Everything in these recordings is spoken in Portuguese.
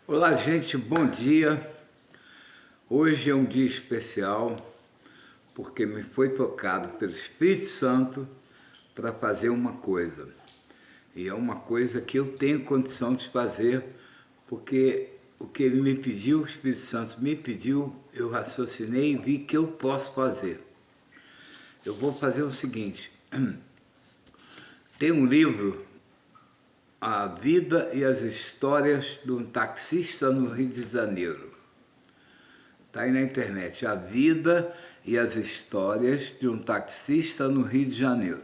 Olá, gente, bom dia. Hoje é um dia especial porque me foi tocado pelo Espírito Santo para fazer uma coisa. E é uma coisa que eu tenho condição de fazer, porque o que ele me pediu, o Espírito Santo me pediu, eu raciocinei e vi que eu posso fazer. Eu vou fazer o seguinte: tem um livro, A Vida e as Histórias de um Taxista no Rio de Janeiro. Está aí na internet, A Vida e as Histórias de um Taxista no Rio de Janeiro.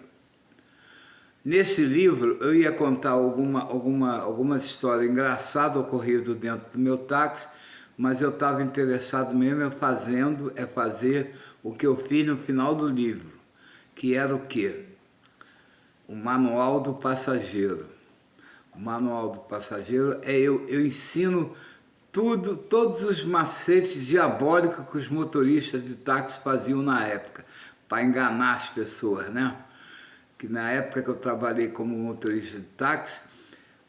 Nesse livro eu ia contar algumas histórias engraçadas ocorridas dentro do meu táxi, mas eu estava interessado mesmo em fazer o que eu fiz no final do livro, que era o quê? O Manual do Passageiro. O Manual do Passageiro eu ensino todos os macetes diabólicos que os motoristas de táxi faziam na época, para enganar as pessoas, né? Que na época que eu trabalhei como motorista de táxi,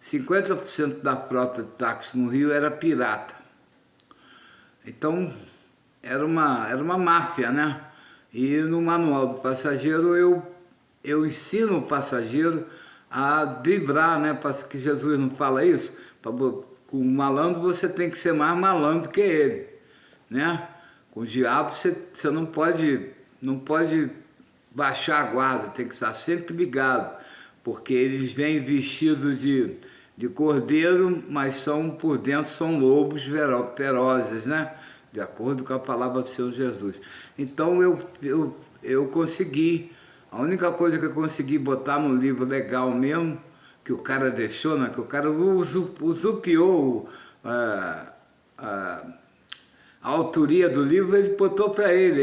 50% da frota de táxi no Rio era pirata. Então, era uma máfia, né? E no Manual do Passageiro eu ensino o passageiro a driblar, né? Que Jesus não fala isso? Com o malandro você tem que ser mais malandro que ele, né? Com o diabo você não pode baixar a guarda, tem que estar sempre ligado, porque eles vêm vestidos de cordeiro, mas por dentro são lobos ferozes, né? De acordo com a palavra do Senhor Jesus. Então eu consegui, a única coisa que eu consegui botar no livro legal mesmo, que o cara deixou, né? Que o cara usurpiou a autoria do livro, ele botou para ele.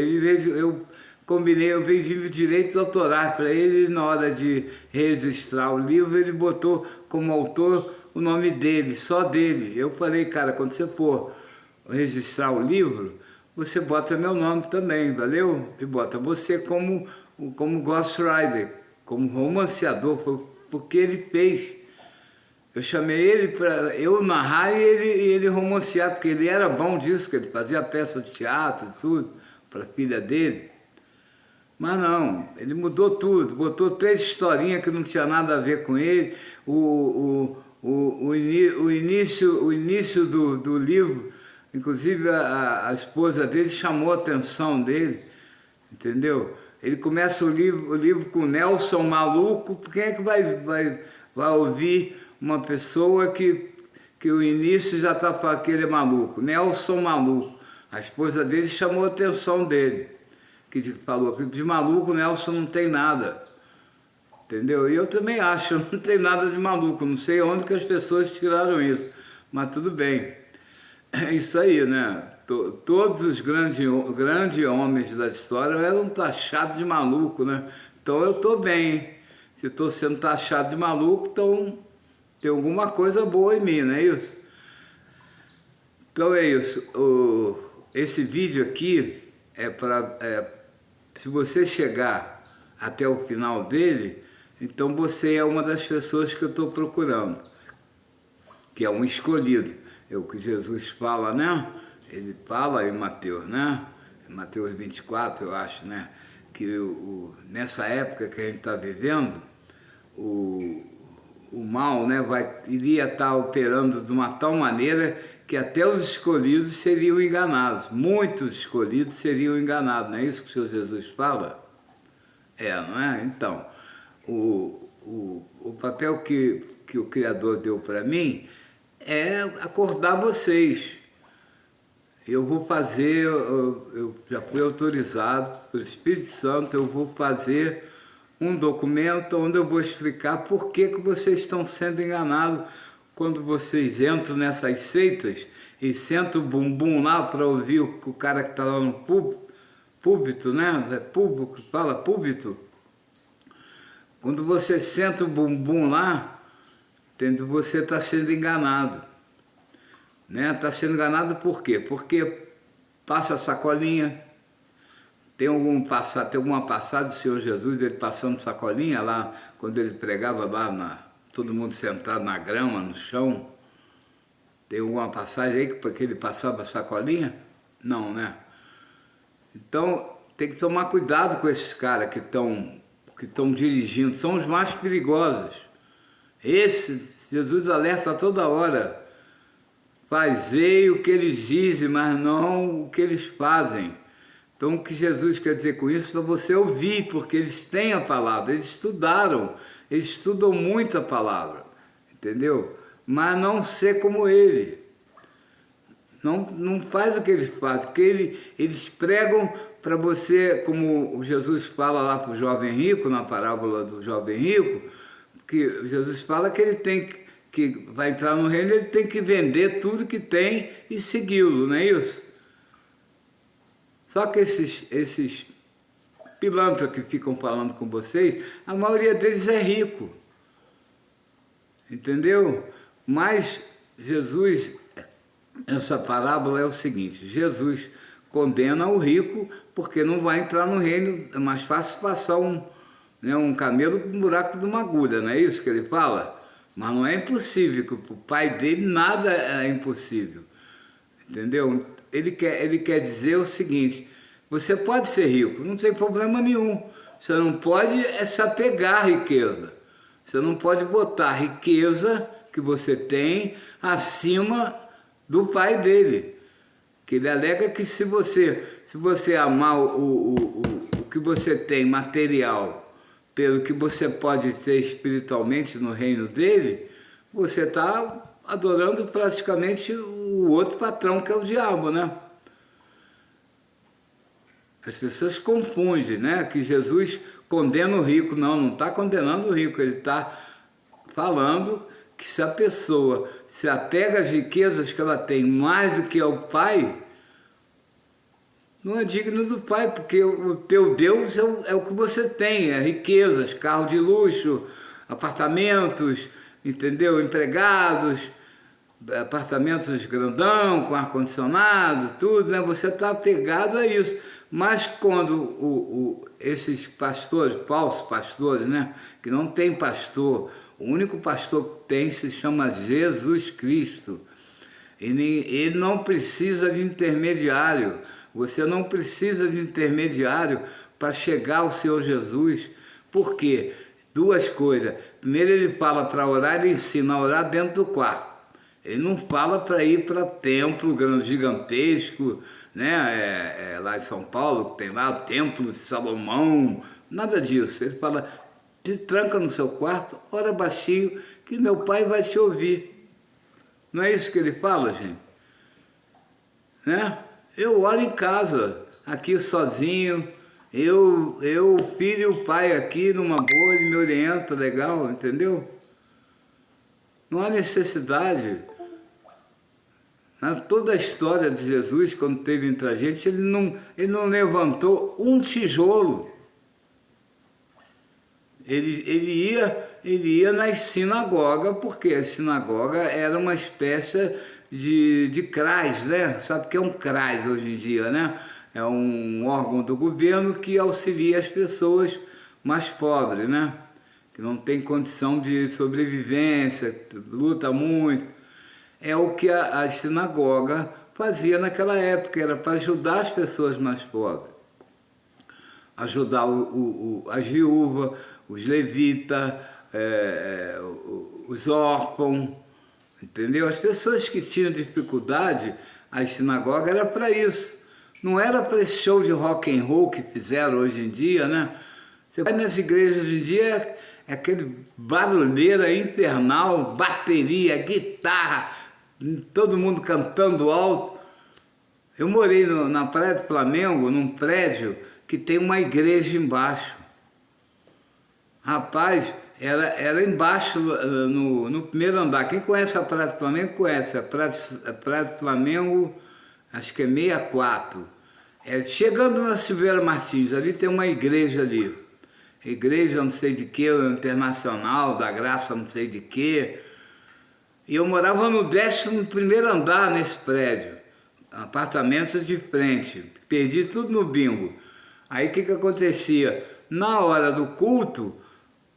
Eu vendi direitos autorais para ele, e na hora de registrar o livro, ele botou como autor o nome dele, só dele. Eu falei, cara, quando você for registrar o livro, você bota meu nome também, valeu? E bota você como ghostwriter, como romanceador, foi porque ele fez. Eu chamei ele para eu narrar e ele romancear, porque ele era bom disso, que ele fazia peça de teatro e tudo, para a filha dele. Mas não, ele mudou tudo, botou 3 historinhas que não tinha nada a ver com ele. O início do livro, inclusive a esposa dele chamou a atenção dele, entendeu? Ele começa o livro com Nelson maluco. Quem é que vai ouvir uma pessoa que o início já está falando que ele é maluco? Nelson maluco. A esposa dele chamou a atenção dele, que falou que de maluco Nelson não tem nada, entendeu? E eu também acho, não tem nada de maluco, não sei onde que as pessoas tiraram isso, mas tudo bem. É isso aí, né? Todos os grandes homens da história eram taxados de maluco, né? Então eu estou bem, hein? Se estou sendo taxado de maluco, então tem alguma coisa boa em mim, não é isso? Então é isso. Esse vídeo aqui se você chegar até o final dele, então você é uma das pessoas que eu estou procurando, que é um escolhido. É o que Jesus fala, né? Ele fala em Mateus, né? Em Mateus 24, eu acho, né? Que nessa época que a gente está vivendo, o mal, né, iria estar operando de uma tal maneira que até os escolhidos seriam enganados. Muitos escolhidos seriam enganados, não é isso que o Senhor Jesus fala? Não é? Então, o papel que o Criador deu para mim é acordar vocês. Eu vou fazer, eu já fui autorizado pelo Espírito Santo, eu vou fazer um documento onde eu vou explicar por que vocês estão sendo enganados quando vocês entram nessas seitas e sentam o bumbum lá para ouvir o cara que está lá no púlpito, né? É público, fala púlpito. Quando você senta o bumbum lá, entende? Você está sendo enganado. Né? Está sendo enganado por quê? Porque passa a sacolinha. Tem alguma passagem do Senhor Jesus, ele passando sacolinha lá, quando ele pregava lá, todo mundo sentado na grama, no chão. Tem alguma passagem aí que ele passava a sacolinha? Não, né? Então, tem que tomar cuidado com esses caras que estão dirigindo, são os mais perigosos. Jesus alerta toda hora. Fazei o que eles dizem, mas não o que eles fazem. Então, o que Jesus quer dizer com isso é para você ouvir, porque eles têm a palavra, eles estudam muito a palavra, entendeu? Mas não ser como ele. Não faz o que eles fazem, porque eles pregam para você, como Jesus fala lá para o jovem rico, na parábola do jovem rico, que Jesus fala que ele tem que vai entrar no reino, ele tem que vender tudo que tem e segui-lo, não é isso? Só que esses pilantras que ficam falando com vocês, a maioria deles é rico, entendeu? Mas Jesus, essa parábola é o seguinte, Jesus condena o rico porque não vai entrar no reino, é mais fácil passar um camelo com um buraco de uma agulha, não é isso que ele fala? Mas não é impossível, que para o pai dele nada é impossível, entendeu? Ele quer dizer o seguinte, você pode ser rico, não tem problema nenhum, você não pode se apegar à riqueza, você não pode botar a riqueza que você tem acima do pai dele, que ele alega que se você amar o que você tem material pelo que você pode ter espiritualmente no reino dele, você está adorando praticamente o outro patrão que é o diabo, né? As pessoas confundem, né? Que Jesus condena o rico. Não está condenando o rico, ele está falando que se a pessoa se apega às riquezas que ela tem mais do que ao pai, não é digno do pai, porque o teu Deus é o que você tem, é riquezas, carro de luxo, apartamentos, entendeu? Empregados, apartamentos grandão, com ar-condicionado, tudo, né? Você está apegado a isso. Mas quando esses pastores, falsos pastores, né? Que não tem pastor, o único pastor que tem se chama Jesus Cristo. Ele não precisa de intermediário. Você não precisa de intermediário para chegar ao Senhor Jesus. Por quê? Duas coisas. Primeiro, ele fala para orar, ele ensina a orar dentro do quarto. Ele não fala para ir para templo gigantesco, né? Lá em São Paulo, tem lá o Templo de Salomão, nada disso. Ele fala, te tranca no seu quarto, ora baixinho, que meu pai vai te ouvir. Não é isso que ele fala, gente? Né? Eu oro em casa, aqui sozinho, eu, filho e o pai aqui numa boa, ele me orienta, legal, entendeu? Não há necessidade. Toda a história de Jesus, quando teve entre a gente, ele não levantou um tijolo. Ele ia nas sinagogas, porque a sinagoga era uma espécie de CRAS, né? Sabe o que é um CRAS hoje em dia, né? É um órgão do governo que auxilia as pessoas mais pobres, né? Que não tem condição de sobrevivência, luta muito. É o que a sinagoga fazia naquela época, era para ajudar as pessoas mais pobres. Ajudar as viúvas, os levitas, os órfãos, entendeu? As pessoas que tinham dificuldade, a sinagoga era para isso. Não era para esse show de rock and roll que fizeram hoje em dia, né? Você vai nas igrejas hoje em dia, é aquele barulheira infernal, bateria, guitarra, todo mundo cantando alto. Eu morei na Praia do Flamengo, num prédio que tem uma igreja embaixo. Rapaz, era embaixo, no primeiro andar. Quem conhece a Praia do Flamengo, conhece. A Praia do Flamengo, acho que é 64. Chegando na Silveira Martins, ali tem uma igreja ali. Igreja não sei de que, internacional, da graça não sei de que. E eu morava no 11º andar nesse prédio. Apartamentos de frente. Perdi tudo no bingo. Aí o que acontecia? Na hora do culto,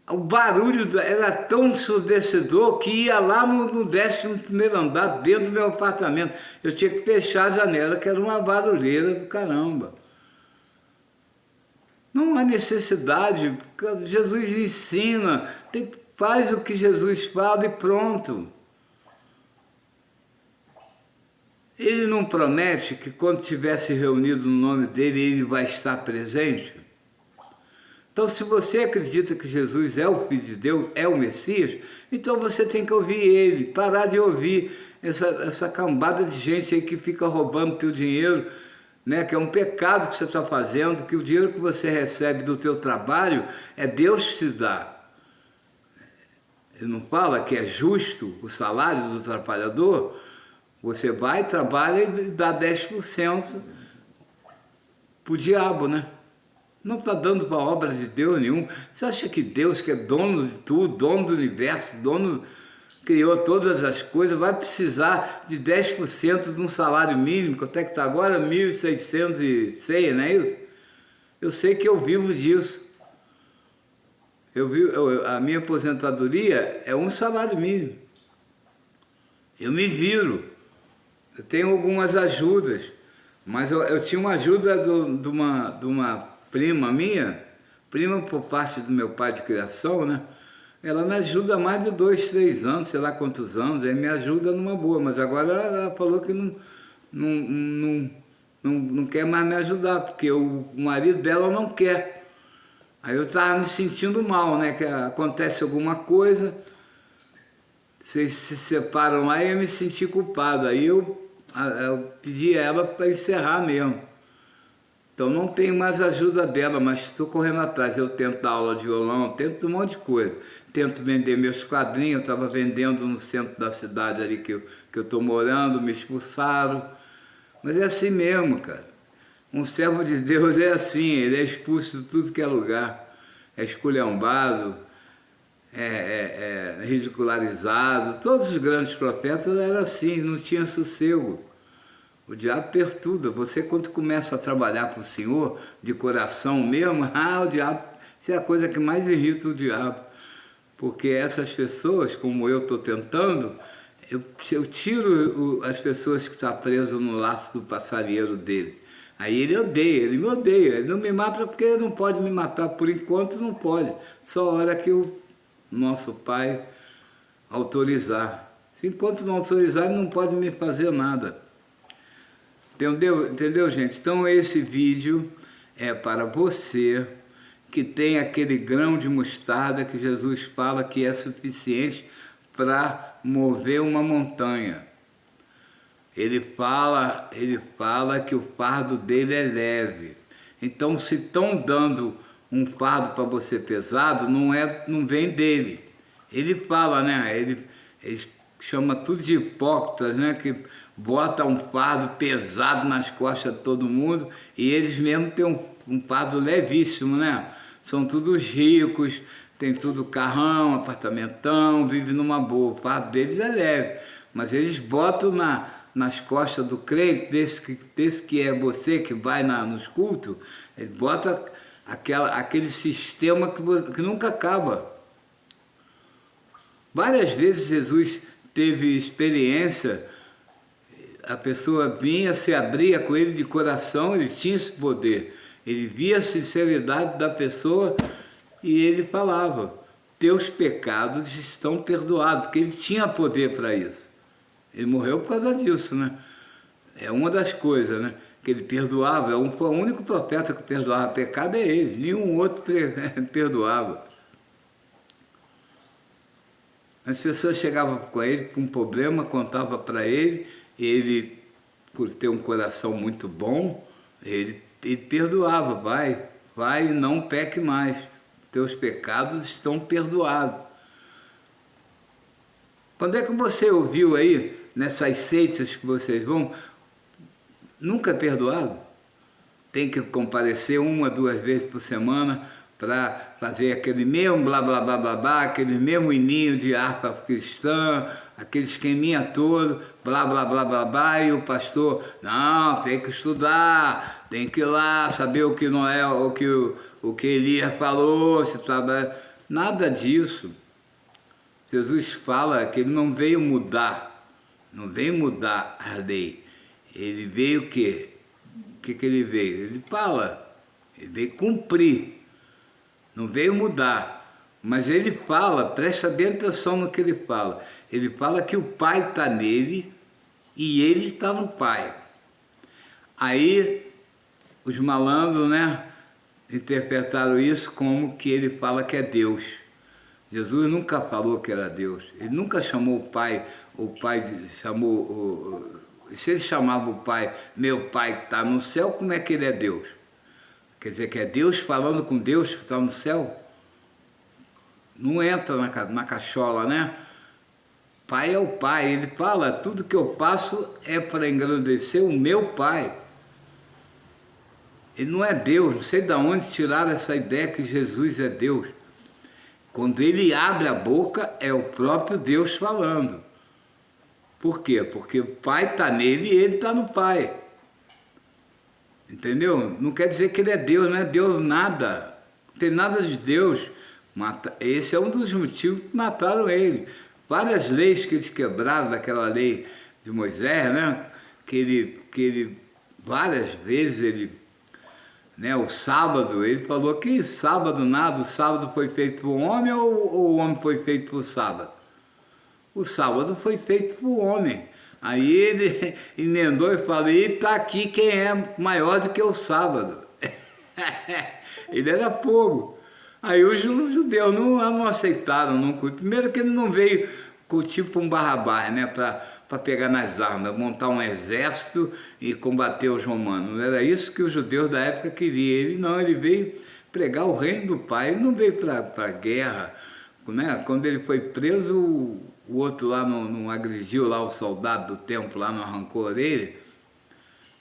O barulho era tão ensurdecedor que ia lá no 11º andar, dentro do meu apartamento. Eu tinha que fechar a janela, que era uma barulheira do caramba. Não há necessidade, Jesus ensina, faz o que Jesus fala e pronto. Ele não promete que quando estivesse reunido no nome dele, ele vai estar presente? Então, se você acredita que Jesus é o Filho de Deus, é o Messias, então você tem que ouvir ele, parar de ouvir essa cambada de gente aí que fica roubando teu dinheiro, né? Que é um pecado que você está fazendo, que o dinheiro que você recebe do teu trabalho é Deus que te dá. Ele não fala que é justo o salário do trabalhador? Você vai, trabalha e dá 10% para o diabo, né? Não está dando para a obra de Deus nenhum. Você acha que Deus, que é dono de tudo, dono do universo, dono, criou todas as coisas, vai precisar de 10% de um salário mínimo? Quanto é que está agora? 1.606, não é isso? Eu sei que eu vivo disso. A minha aposentadoria é um salário mínimo. Eu me viro. Eu tenho algumas ajudas, mas eu tinha uma ajuda de uma prima minha, prima por parte do meu pai de criação, né? Ela me ajuda há mais de 2, 3 anos, sei lá quantos anos, aí me ajuda numa boa, mas agora ela falou que não quer mais me ajudar, porque o marido dela não quer. Aí eu estava me sentindo mal, né? Que acontece alguma coisa, vocês se separam lá e eu me senti culpado. Aí eu pedi a ela para encerrar mesmo. Então não tenho mais ajuda dela, mas estou correndo atrás. Eu tento dar aula de violão, tento um monte de coisa. Tento vender meus quadrinhos, eu estava vendendo no centro da cidade ali que eu estou morando, me expulsaram. Mas é assim mesmo, cara. Um servo de Deus é assim, ele é expulso de tudo que é lugar. É esculhambado, ridicularizado. Todos os grandes profetas eram assim, não tinha sossego. O diabo perturba. Você, quando começa a trabalhar para o Senhor, de coração mesmo, o diabo, isso é a coisa que mais irrita o diabo. Porque essas pessoas, como eu estou tentando, eu tiro as pessoas que estão presas no laço do passarinheiro dele. Aí ele me odeia, ele não me mata porque ele não pode me matar, por enquanto não pode. Só a hora que o nosso Pai autorizar. Enquanto não autorizar, ele não pode me fazer nada. Entendeu, gente? Então esse vídeo é para você que tem aquele grão de mostarda que Jesus fala que é suficiente para mover uma montanha. Ele fala que o fardo dele é leve. Então, se estão dando um fardo para você pesado, não vem dele. Ele fala, né? Ele chama tudo de hipócritas, né? Que bota um fardo pesado nas costas de todo mundo e eles mesmos têm um fardo levíssimo, né? São todos ricos, tem tudo carrão, apartamentão, vivem numa boa. O fardo deles é leve, mas eles botam nas costas do crente, desse que é você que vai nos cultos, ele bota aquele sistema que nunca acaba. Várias vezes Jesus teve experiência, a pessoa vinha, se abria com ele de coração, ele tinha esse poder. Ele via a sinceridade da pessoa e ele falava, teus pecados estão perdoados, porque ele tinha poder para isso. Ele morreu por causa disso, né? É uma das coisas, né? Que ele perdoava, foi o único profeta que perdoava pecado, é ele, nenhum outro perdoava. As pessoas chegavam com ele com um problema, contavam para ele, ele, por ter um coração muito bom, ele perdoava, vai e não peque mais, teus pecados estão perdoados. Quando é que você ouviu aí, nessas seitas que vocês vão, nunca é perdoado? Tem que comparecer 1 a 2 vezes por semana para fazer aquele mesmo blá blá blá blá blá, aquele mesmo hininho de harpa cristã, aquele esqueminha todo, blá blá blá blá blá, e o pastor, não, tem que estudar, tem que ir lá saber o que não é, o que Elias falou, se trabalha. Nada disso. Jesus fala que ele não veio mudar, não veio mudar a lei. Ele veio o quê? O que ele veio? Ele fala, ele veio cumprir, não veio mudar. Mas ele fala, presta bem atenção no que ele fala. Ele fala que o Pai está nele e ele está no Pai. Aí os malandros, né, interpretaram isso como que ele fala que é Deus. Jesus nunca falou que era Deus. Ele nunca chamou o Pai chamou... Se ele chamava o Pai, meu Pai que está no céu, como é que ele é Deus? Quer dizer que é Deus falando com Deus que está no céu? Não entra na cachola, né? Pai é o Pai. Ele fala, tudo que eu faço é para engrandecer o meu Pai. Ele não é Deus. Não sei de onde tiraram essa ideia que Jesus é Deus. Quando ele abre a boca, é o próprio Deus falando. Por quê? Porque o Pai está nele e ele está no Pai. Entendeu? Não quer dizer que ele é Deus, não é Deus nada. Não tem nada de Deus. Esse é um dos motivos que mataram ele. Várias leis que eles quebraram daquela lei de Moisés, né? Que ele várias vezes ele, né? O sábado, ele falou que sábado nada, o sábado foi feito por homem ou o homem foi feito por sábado? O sábado foi feito por homem. Aí ele emendou e falou, e está aqui quem é maior do que o sábado. Ele era fogo. Aí os judeus não aceitaram, não. Primeiro que ele não veio com tipo um Barrabás, né, para pegar nas armas, montar um exército e combater os romanos. Não era isso que os judeus da época queriam. Ele não, ele veio pregar o reino do Pai, ele não veio para a guerra. Né? Quando ele foi preso, o outro lá não agrediu lá o soldado do templo, lá não arrancou a orelha.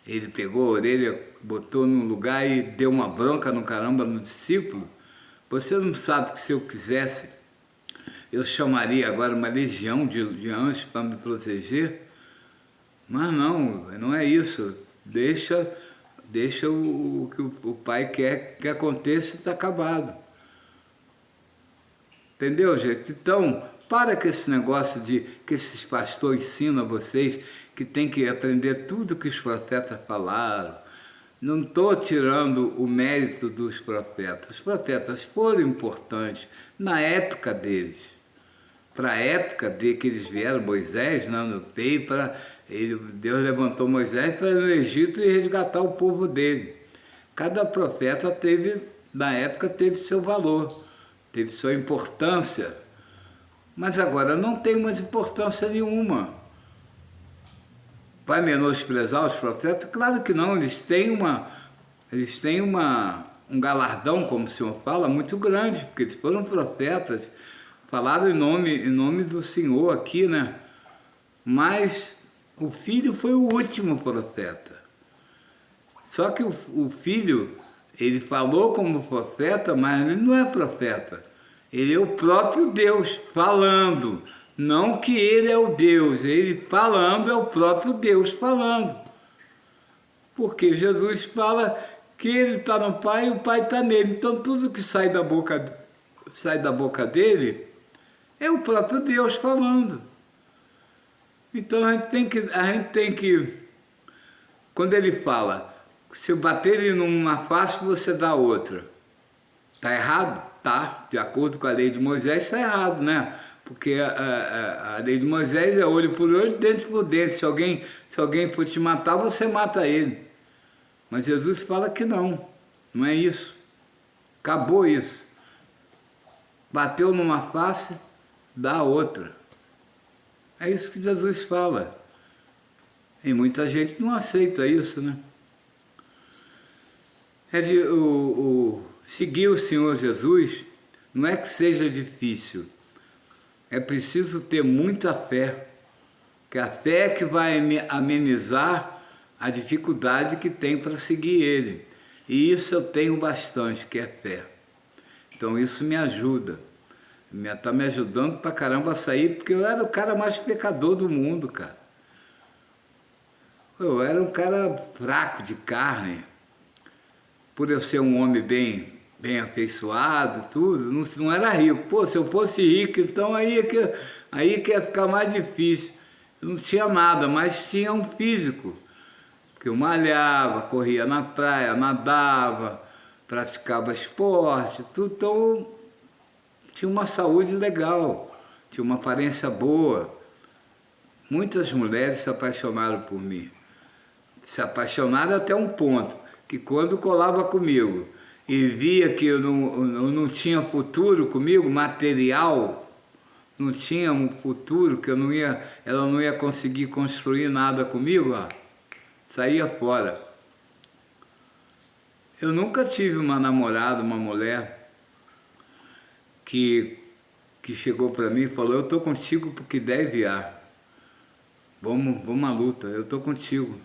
Ele pegou a orelha, botou num lugar e deu uma bronca no caramba no discípulo. Você não sabe que se eu quisesse, eu chamaria agora uma legião de anjos para me proteger? Mas não é isso. Deixa o que o Pai quer que aconteça e está acabado. Entendeu, gente? Então, para com esse negócio de que esses pastores ensinam a vocês que tem que aprender tudo que os profetas falaram. Não estou tirando o mérito dos profetas. Os profetas foram importantes na época deles. Para a época de que eles vieram, Moisés, não veio para... Deus levantou Moisés para ir no Egito e resgatar o povo dele. Cada profeta teve, na época, teve seu valor, teve sua importância. Mas agora não tem mais importância nenhuma. Vai menosprezar os profetas? Claro que não, eles têm um galardão, como o Senhor fala, muito grande, porque eles foram profetas, falaram em nome do Senhor aqui, né? Mas o filho foi o último profeta. Só que o filho, ele falou como profeta, mas ele não é profeta. Ele é o próprio Deus falando. Não que ele é o Deus, ele falando é o próprio Deus falando. Porque Jesus fala que ele está no Pai e o Pai está nele. Então tudo que sai da boca dele é o próprio Deus falando. Então a gente tem que, quando ele fala, se eu bater ele numa face, você dá outra. Está errado? Tá. De acordo com a lei de Moisés, está errado, né? Porque a lei de Moisés é olho por olho, dente por dente. Se alguém for te matar, você mata ele. Mas Jesus fala que não é isso. Acabou isso. Bateu numa face, dá a outra. É isso que Jesus fala. E muita gente não aceita isso, né? Seguir o Senhor Jesus não é que seja difícil. É preciso ter muita fé, que a fé é que vai amenizar a dificuldade que tem para seguir Ele. E isso eu tenho bastante, que é fé. Então isso me ajuda. Está me ajudando pra caramba a sair, porque eu era o cara mais pecador do mundo, cara. Eu era um cara fraco de carne. Por eu ser um homem bem bem afeiçoado, tudo, não era rico. Pô, se eu fosse rico, então aí que ia ficar mais difícil. Eu não tinha nada, mas tinha um físico, que eu malhava, corria na praia, nadava, praticava esporte, tudo, então tinha uma saúde legal, tinha uma aparência boa. Muitas mulheres se apaixonaram por mim. Se apaixonaram até um ponto, que quando colava comigo e via que eu não tinha futuro comigo, material, não tinha um futuro, que ela não ia conseguir construir nada comigo, ó, saía fora. Eu nunca tive uma namorada, uma mulher que chegou para mim e falou: eu estou contigo porque deve ar. Vamos à luta, eu estou contigo.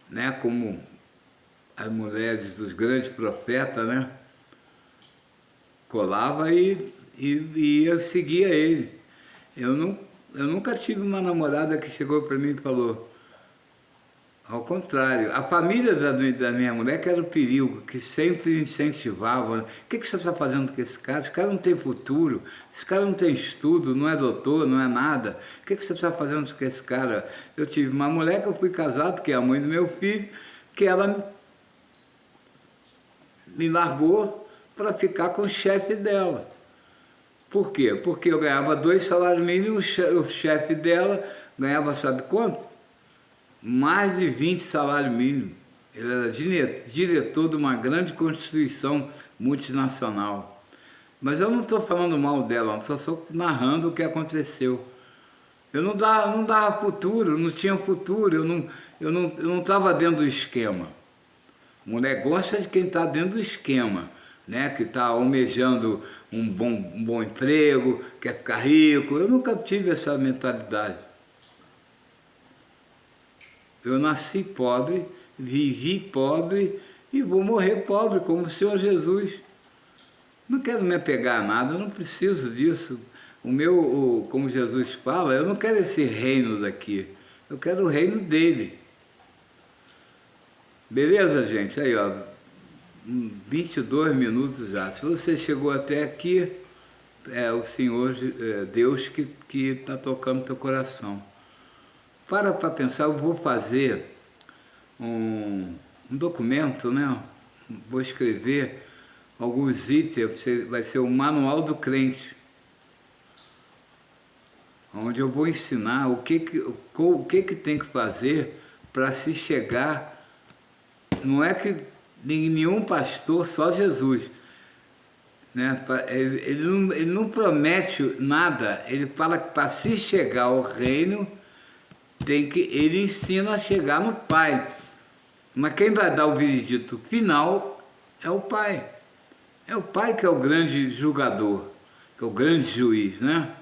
Né? Como as mulheres dos grandes profetas, né? Colava e ia seguir ele. Eu nunca tive uma namorada que chegou para mim e falou. Ao contrário, a família da minha mulher que era o perigo, que sempre incentivava. Né? O que você está fazendo com esse cara? Esse cara não tem futuro, esse cara não tem estudo, não é doutor, não é nada. O que você está fazendo com esse cara? Eu tive uma mulher que eu fui casado, que é a mãe do meu filho, que ela me largou para ficar com o chefe dela. Por quê? Porque eu ganhava 2 salários mínimos, o chefe dela ganhava sabe quanto? Mais de 20 salários mínimos. Ele era diretor de uma grande constituição multinacional. Mas eu não estou falando mal dela, estou só narrando o que aconteceu. Eu não dava futuro, não tinha futuro, eu não estava dentro do esquema. Mulher gosta de quem está dentro do esquema, né? Que está almejando um bom emprego, quer ficar rico. Eu nunca tive essa mentalidade. Eu nasci pobre, vivi pobre e vou morrer pobre, como o Senhor Jesus. Não quero me apegar a nada, eu não preciso disso. Como Jesus fala, eu não quero esse reino daqui, eu quero o reino dele. Beleza, gente? Aí, ó, 22 minutos já. Se você chegou até aqui, é o Senhor Deus que está tocando teu coração. Para pensar, eu vou fazer um documento, né? Vou escrever alguns itens, vai ser o Manual do Crente, onde eu vou ensinar o que tem que fazer para se chegar. Não é que nenhum pastor, só Jesus, né? Ele não promete nada, ele fala que para se chegar ao reino, ele ensina a chegar no Pai. Mas quem vai dar o veredito final é o Pai. É o Pai que é o grande julgador, que é o grande juiz, né?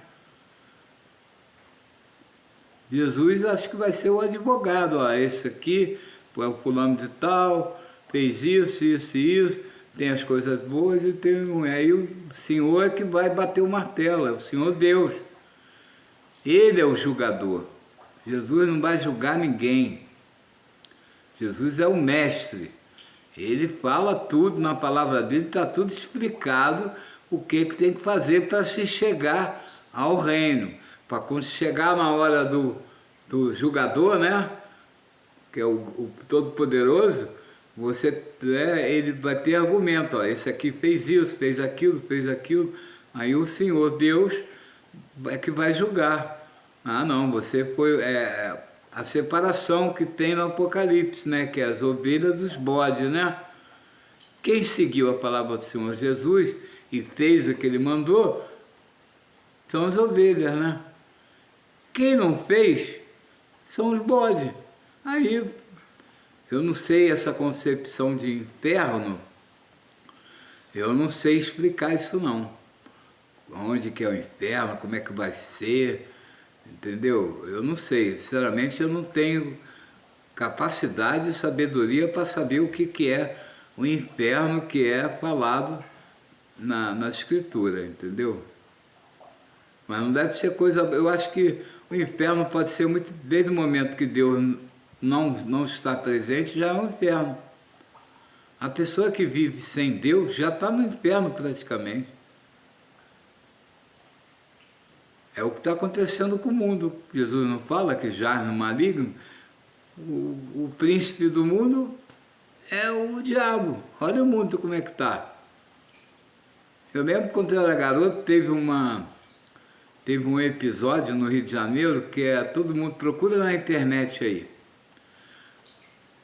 Jesus acho que vai ser o advogado, ó, esse aqui é o fulano de tal, fez isso, isso e isso, tem as coisas boas e tem aí o Senhor é que vai bater o martelo, é o Senhor Deus. Ele é o julgador. Jesus não vai julgar ninguém. Jesus é o mestre. Ele fala tudo na palavra dele, está tudo explicado o que tem que fazer para se chegar ao reino. Para quando chegar na hora do julgador, né? Que é o Todo-Poderoso, ele vai ter argumento, ó, esse aqui fez isso, fez aquilo, aí o Senhor Deus é que vai julgar. Ah não, você foi a separação que tem no Apocalipse, né? Que é as ovelhas dos bodes, né? Quem seguiu a palavra do Senhor Jesus e fez o que ele mandou, são as ovelhas, né? Quem não fez, são os bodes. Aí, eu não sei essa concepção de inferno, eu não sei explicar isso não. Onde que é o inferno, como é que vai ser, entendeu? Eu não sei, sinceramente eu não tenho capacidade e sabedoria para saber o que é o inferno que é falado na Escritura, entendeu? Mas não deve ser coisa... Eu acho que o inferno pode ser muito... Desde o momento que Deus não está presente, já é um inferno. A pessoa que vive sem Deus já está no inferno praticamente. É o que está acontecendo com o mundo. Jesus não fala que jaz no maligno? O príncipe do mundo é o diabo. Olha o mundo como é que está. Eu lembro quando eu era garoto, teve um episódio no Rio de Janeiro que todo mundo procura na internet aí.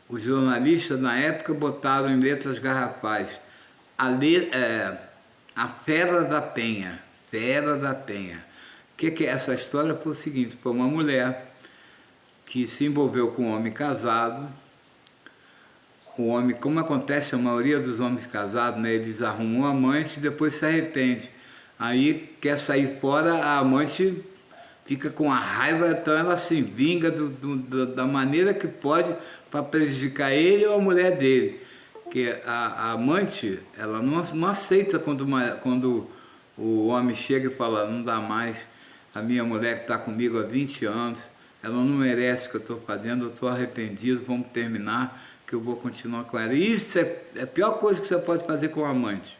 Os jornalistas na época botaram em letras garrafais a Fera da Penha. Fera da Penha. O que é essa história? Foi o seguinte: foi uma mulher que se envolveu com um homem casado. O homem, como acontece a maioria dos homens casados, né, eles arrumam um amante e depois se arrepende. Aí quer sair fora, a amante fica com a raiva, então ela se vinga da maneira que pode para prejudicar ele ou a mulher dele. Porque a amante, ela não aceita quando o homem chega e fala: não dá mais, a minha mulher que está comigo há 20 anos, ela não merece o que eu estou fazendo, eu estou arrependido, vamos terminar, que eu vou continuar com ela. E isso é a pior coisa que você pode fazer com o amante.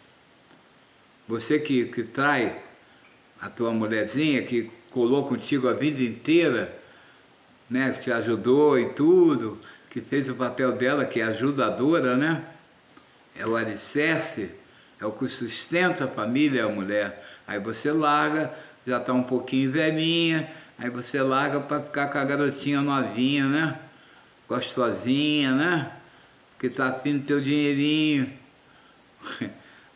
Você que trai a tua mulherzinha, que colou contigo a vida inteira, né, que te ajudou e tudo, que fez o papel dela, que é ajudadora, né? É o alicerce, é o que sustenta a família, é a mulher. Aí você larga, já está um pouquinho velhinha, aí você larga para ficar com a garotinha novinha, né? Gostosinha, né? Que está afim do teu dinheirinho.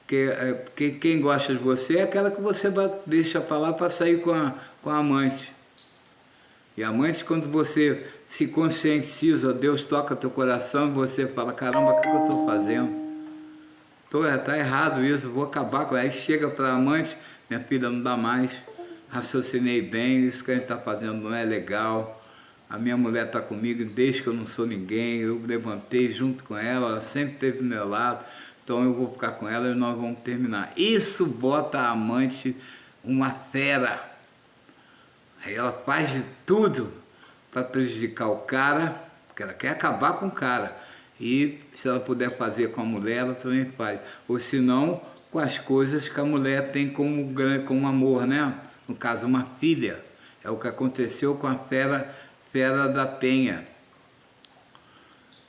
Porque quem gosta de você é aquela que você deixa para lá para sair com a amante. E a amante, quando você se conscientiza, Deus toca teu coração e você fala: caramba, o que eu estou fazendo? Está errado isso, vou acabar com ela. Aí chega para a amante: minha filha, não dá mais, raciocinei bem, isso que a gente está fazendo não é legal. A minha mulher está comigo desde que eu não sou ninguém, eu levantei junto com ela, ela sempre esteve do meu lado, então eu vou ficar com ela e nós vamos terminar. Isso bota a amante uma fera. Aí ela faz de tudo para prejudicar o cara, porque ela quer acabar com o cara. E se ela puder fazer com a mulher, ela também faz. Ou se não, com as coisas que a mulher tem como amor, né? No caso, uma filha. É o que aconteceu com a Fera da Penha.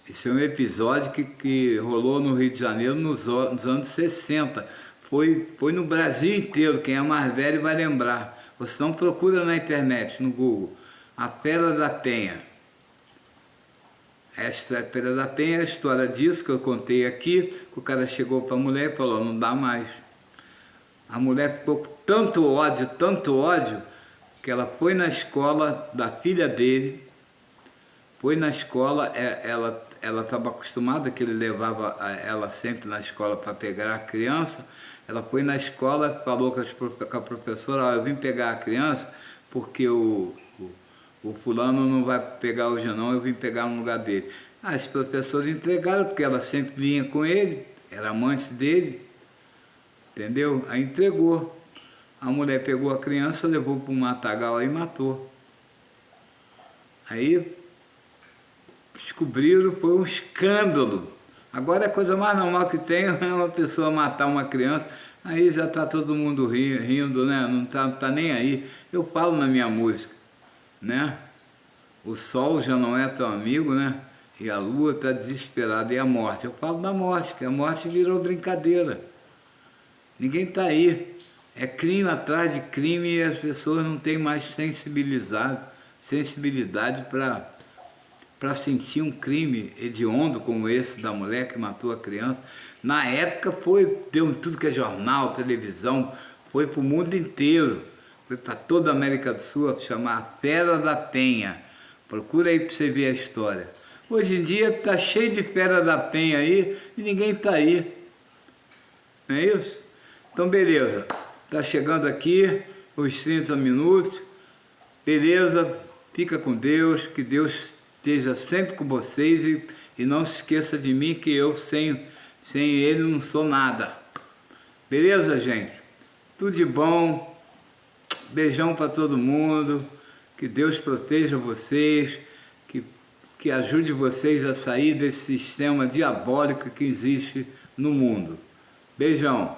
Esse é um episódio que rolou no Rio de Janeiro nos anos 60. Foi no Brasil inteiro, quem é mais velho vai lembrar. Você não procura na internet, no Google, a Fera da Penha. Essa Fera da Penha é a história disso que eu contei aqui, que o cara chegou para a mulher e falou: não dá mais. A mulher ficou com tanto ódio, que ela foi na escola da filha dele, foi na escola, ela estava acostumada que ele levava ela sempre na escola para pegar a criança. Ela foi na escola, falou com a professora: eu vim pegar a criança porque o fulano não vai pegar hoje não, eu vim pegar no lugar dele. As professoras entregaram, porque ela sempre vinha com ele, era amante dele, entendeu? Aí entregou. A mulher pegou a criança, levou para um matagal e matou. Aí descobriram, foi um escândalo. Agora a coisa mais normal que tem é uma pessoa matar uma criança, aí já está todo mundo rindo, né? Não tá nem aí. Eu falo na minha música, né? O sol já não é teu amigo, né? E a lua está desesperada. E a morte? Eu falo da morte, que a morte virou brincadeira. Ninguém está aí. É crime atrás de crime e as pessoas não têm mais sensibilidade para sentir um crime hediondo como esse da mulher que matou a criança. Na época deu tudo que é jornal, televisão, foi para o mundo inteiro, foi para toda a América do Sul, chamar a Fera da Penha. Procura aí para você ver a história. Hoje em dia está cheio de Fera da Penha aí e ninguém está aí. Não é isso? Então beleza, está chegando aqui os 30 minutos, beleza, fica com Deus, que Deus esteja sempre com vocês e não se esqueça de mim, que eu sem Ele não sou nada. Beleza, gente? Tudo de bom, beijão para todo mundo, que Deus proteja vocês, que que ajude vocês a sair desse sistema diabólico que existe no mundo. Beijão.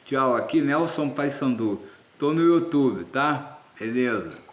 Tchau. Aqui Nelson Paysandu. Tô no YouTube, tá? Beleza.